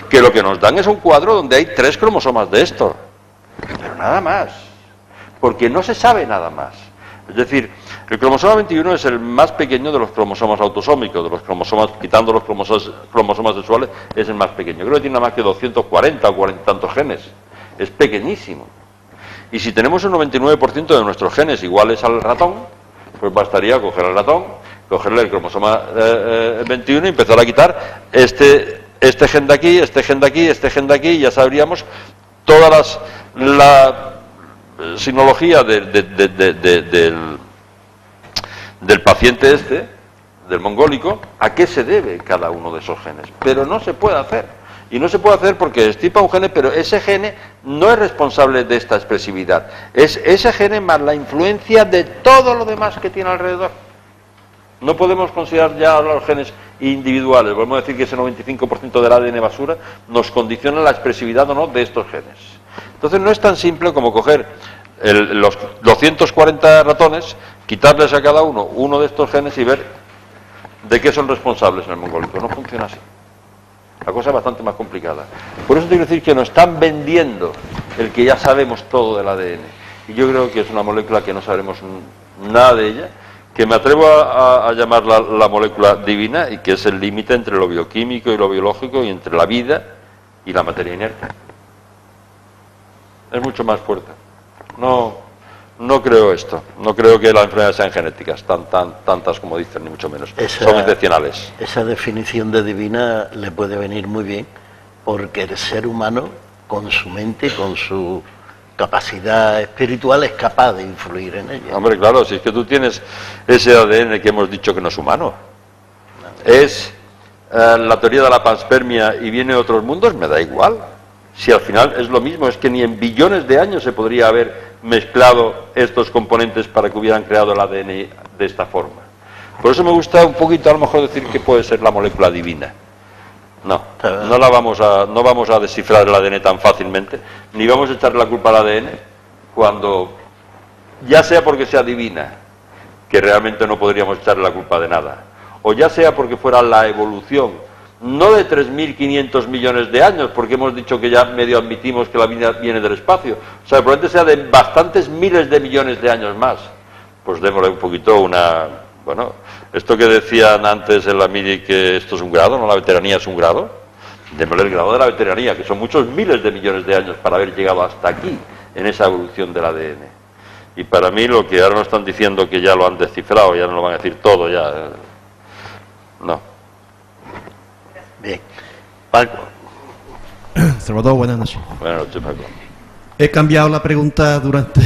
Que lo que nos dan es un cuadro donde hay 3 cromosomas de esto, pero nada más, porque no se sabe nada más. Es decir, el cromosoma 21 es el más pequeño de los cromosomas autosómicos, de los cromosomas, quitando los cromosomas sexuales, es el más pequeño. Creo que tiene nada más que 240 o 40 y tantos genes. Es pequeñísimo. Y si tenemos un 99% de nuestros genes iguales al ratón, pues bastaría coger al ratón, cogerle el cromosoma 21 y empezar a quitar este gen de aquí, este gen de aquí, este gen de aquí, y ya sabríamos toda la sinología del paciente del mongólico, a qué se debe cada uno de esos genes. Pero no se puede hacer. Y no se puede hacer porque estipa un gene, pero ese gene no es responsable de esta expresividad. Es ese gene más la influencia de todo lo demás que tiene alrededor. No podemos considerar ya los genes individuales. Volvemos a decir que ese 95% del ADN basura nos condiciona la expresividad o no de estos genes. Entonces no es tan simple como coger los 240 ratones, quitarles a cada uno de estos genes y ver de qué son responsables en el mongólico. No funciona así. La cosa es bastante más complicada. Por eso te quiero decir que nos están vendiendo el que ya sabemos todo del ADN. Y yo creo que es una molécula que no sabremos nada de ella, que me atrevo a llamarla la molécula divina, y que es el límite entre lo bioquímico y lo biológico, y entre la vida y la materia inerte. Es mucho más fuerte. No creo esto. No creo que las enfermedades sean genéticas, tantas como dicen, ni mucho menos. Son excepcionales. Esa definición de divina le puede venir muy bien, porque el ser humano, con su mente, con su capacidad espiritual, es capaz de influir en ella. Hombre, claro, si es que tú tienes ese ADN que hemos dicho que no es humano. Es la teoría de la panspermia y viene de otros mundos, me da igual. Si al final es lo mismo, es que ni en billones de años se podría haber mezclado estos componentes para que hubieran creado el ADN de esta forma. Por eso me gusta un poquito a lo mejor decir que puede ser la molécula divina. No vamos a descifrar el ADN tan fácilmente, ni vamos a echarle la culpa al ADN cuando, ya sea porque sea divina, que realmente no podríamos echarle la culpa de nada, o ya sea porque fuera la evolución, no de 3.500 millones de años, porque hemos dicho que ya medio admitimos que la vida viene del espacio, o sea, probablemente sea de bastantes miles de millones de años más. Pues démosle un poquito bueno, esto que decían antes en la mili, que esto es un grado, no la veteranía es un grado, démosle el grado de la veteranía, que son muchos miles de millones de años para haber llegado hasta aquí, en esa evolución del ADN. Y para mí lo que ahora nos están diciendo que ya lo han descifrado, ya no lo van a decir todo, ya... No. Bien. Paco. Salvador, buenas noches. Buenas noches, Paco. He cambiado la pregunta durante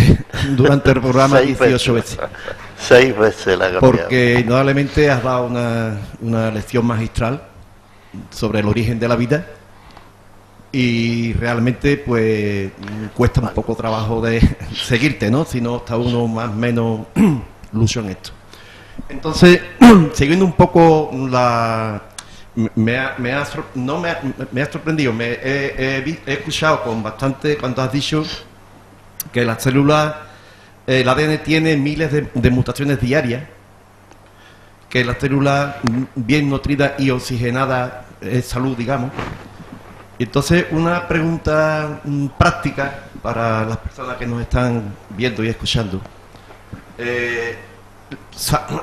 durante el programa 18 veces. 6 veces la he cambiado. Porque indudablemente has dado una lección magistral sobre el origen de la vida y realmente pues cuesta un poco trabajo de seguirte, ¿no? Si no está uno más o menos lucho en esto. Entonces, siguiendo un poco me ha sorprendido, he escuchado con bastante cuando has dicho que las células, el ADN tiene miles de mutaciones diarias, que la célula bien nutrida y oxigenada es salud, digamos. Y entonces, una pregunta práctica para las personas que nos están viendo y escuchando.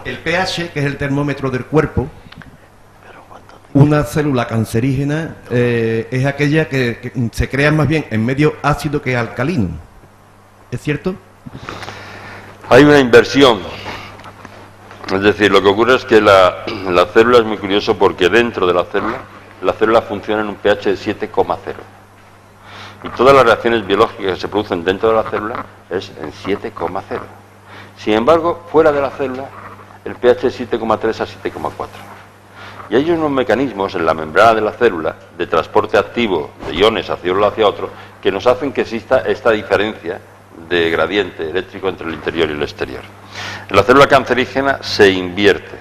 El pH, que es el termómetro del cuerpo, una célula cancerígena es aquella que se crea más bien en medio ácido que alcalino. ¿Es cierto? Hay una inversión. Es decir, lo que ocurre es que la célula es muy curioso porque dentro de la célula funciona en un pH de 7,0. Y todas las reacciones biológicas que se producen dentro de la célula es en 7,0. Sin embargo, fuera de la célula, el pH es 7,3 a 7,4. Y hay unos mecanismos en la membrana de la célula de transporte activo de iones hacia un lado hacia otro que nos hacen que exista esta diferencia de gradiente eléctrico entre el interior y el exterior. En la célula cancerígena se invierte.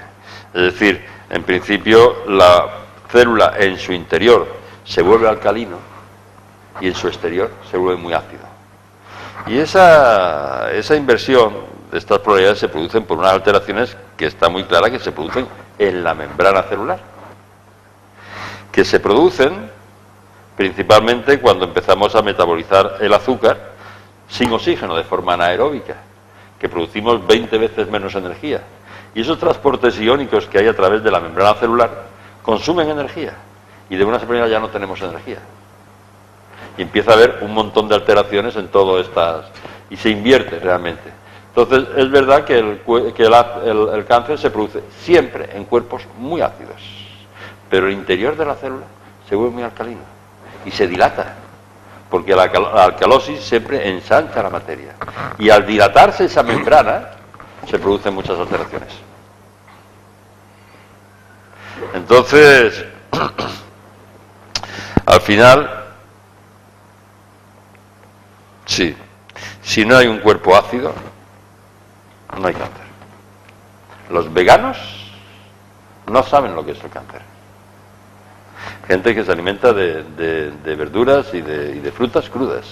Es decir, en principio la célula en su interior se vuelve alcalino y en su exterior se vuelve muy ácido. Y esa inversión de estas probabilidades se producen por unas alteraciones que está muy clara que se producen en la membrana celular, que se producen principalmente cuando empezamos a metabolizar el azúcar sin oxígeno, de forma anaeróbica, que producimos 20 veces menos energía. Y esos transportes iónicos que hay a través de la membrana celular consumen energía, y de una manera ya no tenemos energía. Y empieza a haber un montón de alteraciones en todo estas, y se invierte realmente. Entonces, es verdad que el cáncer se produce siempre en cuerpos muy ácidos, pero el interior de la célula se vuelve muy alcalino y se dilata, porque la alcalosis siempre ensancha la materia. Y al dilatarse esa membrana, se producen muchas alteraciones. Entonces, al final, sí, si no hay un cuerpo ácido, no hay cáncer. Los veganos no saben lo que es el cáncer. Gente que se alimenta de verduras y de frutas crudas.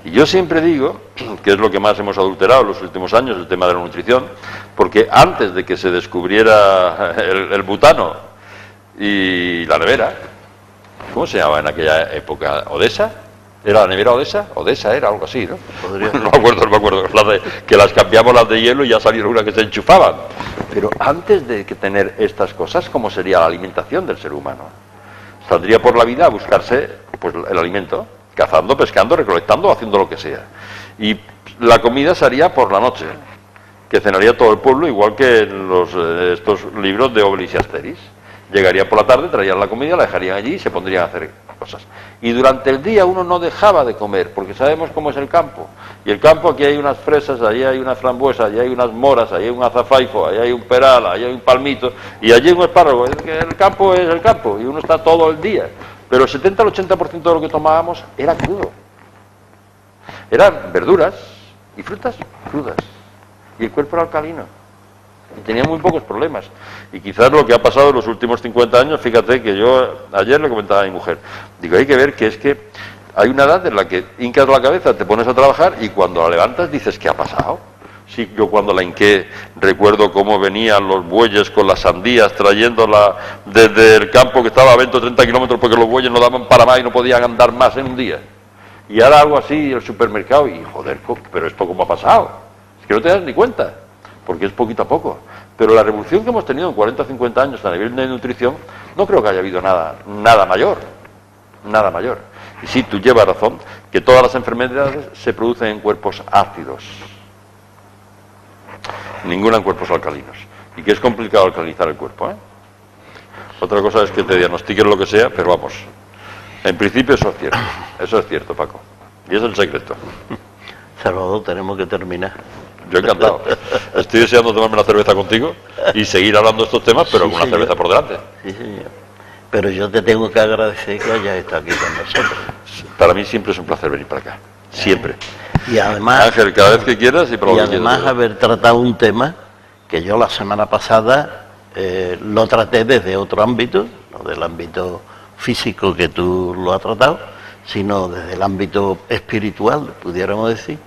Y yo siempre digo, que es lo que más hemos adulterado en los últimos años, el tema de la nutrición, porque antes de que se descubriera el butano y la nevera, ¿cómo se llamaba en aquella época? ¿Odessa? ¿Era la nevera Odessa? Odessa era algo así, ¿no? No me acuerdo. Que las cambiamos las de hielo y ya salieron unas que se enchufaban. Pero antes de que tener estas cosas, ¿cómo sería la alimentación del ser humano? Saldría por la vida a buscarse pues el alimento, cazando, pescando, recolectando, haciendo lo que sea. Y la comida se haría por la noche, que cenaría todo el pueblo, igual que en estos libros de Obelix y Asterix. Llegarían por la tarde, traían la comida, la dejarían allí y se pondrían a hacer cosas. Y durante el día uno no dejaba de comer, porque sabemos cómo es el campo. Y el campo, aquí hay unas fresas, allí hay unas frambuesas, allí hay unas moras, allí hay un azafaifo, allí hay un peral, allí hay un palmito, y allí hay un espárrago. El campo es el campo, y uno está todo el día. Pero el 70 al 80% de lo que tomábamos era crudo. Eran verduras y frutas crudas. Y el cuerpo era alcalino. Y tenía muy pocos problemas. Y quizás lo que ha pasado en los últimos 50 años, fíjate que yo ayer le comentaba a mi mujer, digo, hay que ver que es que hay una edad en la que hincas la cabeza, te pones a trabajar y cuando la levantas dices, ¿qué ha pasado? Sí, yo cuando la hinqué recuerdo cómo venían los bueyes con las sandías trayéndola desde el campo que estaba a 20 o 30 kilómetros porque los bueyes no daban para más y no podían andar más en un día. Y ahora algo así, el supermercado, y joder, pero esto ¿cómo ha pasado? Es que no te das ni cuenta, porque es poquito a poco. Pero la revolución que hemos tenido en 40 o 50 años a nivel de nutrición, no creo que haya habido nada mayor. Y sí, tú llevas razón, que todas las enfermedades se producen en cuerpos ácidos. Ninguna en cuerpos alcalinos. Y que es complicado alcalinizar el cuerpo, ¿eh? Otra cosa es que te diagnostiquen lo que sea, pero vamos, en principio eso es cierto, Paco. Y es el secreto. Salvador, tenemos que terminar. Yo encantado. Estoy deseando tomarme una cerveza contigo y seguir hablando de estos temas, pero Sí, con una señor. cerveza por delante. Sí, señor. Pero yo te tengo que agradecer que hayas estado aquí con nosotros. Para mí siempre es un placer venir para acá. Siempre. Y además, Ángel, cada vez que quieras y por lo y que quieras. además haber tratado un tema que yo la semana pasada lo traté desde otro ámbito, no del ámbito físico que tú lo has tratado, sino desde el ámbito espiritual, pudiéramos decir.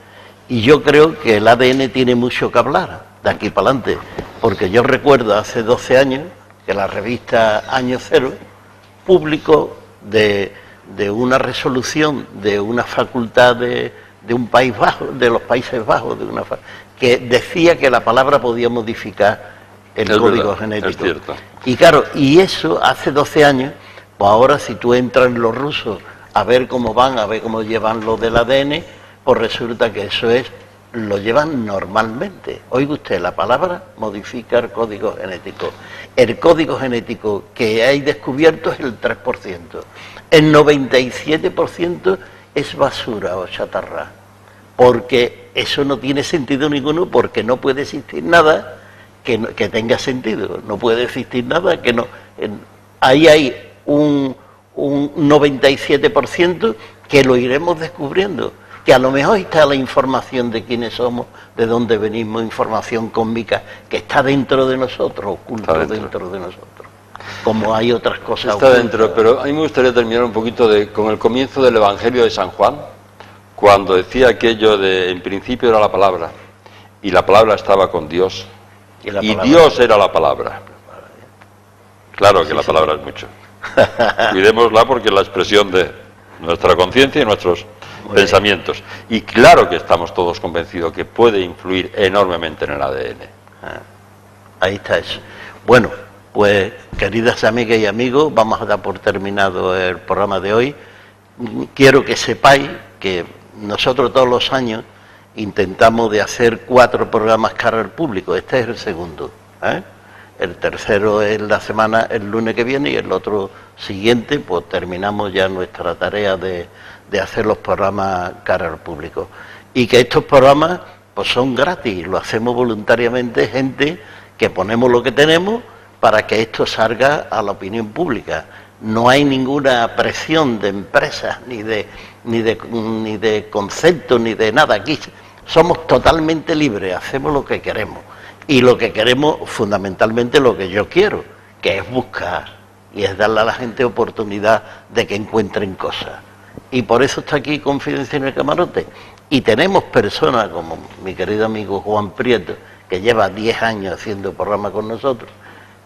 Y yo creo que el ADN tiene mucho que hablar de aquí para adelante, porque yo recuerdo hace 12 años que la revista Año Cero publicó de una resolución de una facultad de un país bajo, de los Países Bajos, que decía que la palabra podía modificar el código verdad, genético. es cierto. Y claro, y eso hace 12 años, pues ahora si tú entras en los rusos a ver cómo van, a ver cómo llevan lo del ADN, pues resulta que eso lo llevan normalmente. Oiga usted, la palabra modifica el código genético. El código genético que hay descubierto es el 3%. El 97% es basura o chatarra. Porque eso no tiene sentido ninguno, porque no puede existir nada que tenga sentido. No puede existir nada que no... Ahí hay un 97% que lo iremos descubriendo. Que a lo mejor está la información de quiénes somos, de dónde venimos, información cósmica, que está dentro de nosotros, oculto dentro de nosotros. Como hay otras cosas Está ocultas. dentro, pero a mí me gustaría terminar un poquito con el comienzo del Evangelio de San Juan, cuando decía aquello de, en principio era la palabra, y la palabra estaba con Dios, y Dios era la palabra. Claro que la palabra es mucho. Cuidémosla porque es la expresión de nuestra conciencia y nuestros pensamientos. Y claro que estamos todos convencidos que puede influir enormemente en el ADN. Ahí está eso. Bueno, pues queridas amigas y amigos, vamos a dar por terminado el programa de hoy. Quiero que sepáis que nosotros todos los años intentamos de hacer 4 programas cara al público. Este es el segundo, ¿eh? El tercero es el lunes que viene, y el otro siguiente, pues terminamos ya nuestra tarea de hacer los programas cara al público. Y que estos programas pues son gratis, lo hacemos voluntariamente, gente que ponemos lo que tenemos para que esto salga a la opinión pública. No hay ninguna presión de empresas, ni de conceptos, ni de nada. Aquí somos totalmente libres, hacemos lo que queremos. Y lo que queremos, fundamentalmente lo que yo quiero, que es buscar y es darle a la gente oportunidad de que encuentren cosas. Y por eso está aquí Confidencia en el Camarote. Y tenemos personas como mi querido amigo Juan Prieto, que lleva 10 años haciendo programa con nosotros,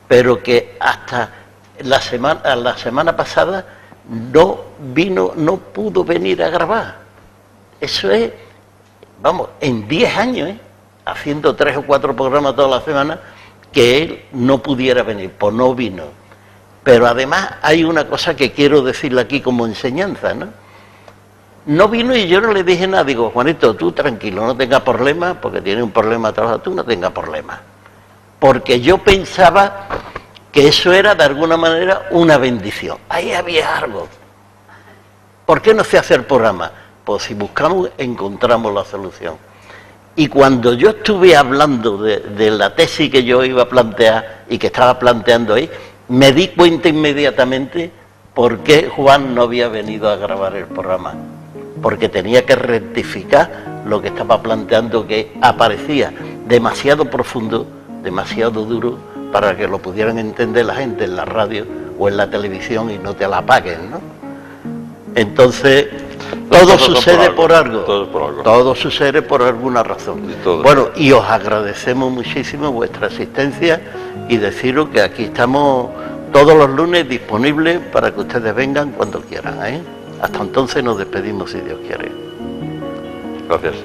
pero que hasta la semana pasada no pudo venir a grabar. Eso es, vamos, en 10 años, haciendo 3 o 4 programas toda la semana, que él no pudiera venir, pues no vino. Pero además hay una cosa que quiero decirle aquí como enseñanza, ¿no? No vino y yo no le dije nada, digo, Juanito, tú tranquilo, no tengas problemas, porque tiene un problema de trabajo, tú no tengas problemas. Porque yo pensaba que eso era de alguna manera una bendición. Ahí había algo. ¿Por qué no se hace el programa? Pues si buscamos, encontramos la solución. Y cuando yo estuve hablando de la tesis que yo iba a plantear y que estaba planteando ahí, me di cuenta inmediatamente por qué Juan no había venido a grabar el programa. Porque tenía que rectificar lo que estaba planteando, que aparecía demasiado profundo, demasiado duro, para que lo pudieran entender la gente en la radio o en la televisión y no te la apaguen, ¿no? Entonces, todo sucede por algo. Todo sucede por alguna razón. Bueno, y os agradecemos muchísimo vuestra asistencia y deciros que aquí estamos todos los lunes disponibles para que ustedes vengan cuando quieran, ¿eh? Hasta entonces nos despedimos si Dios quiere. Gracias.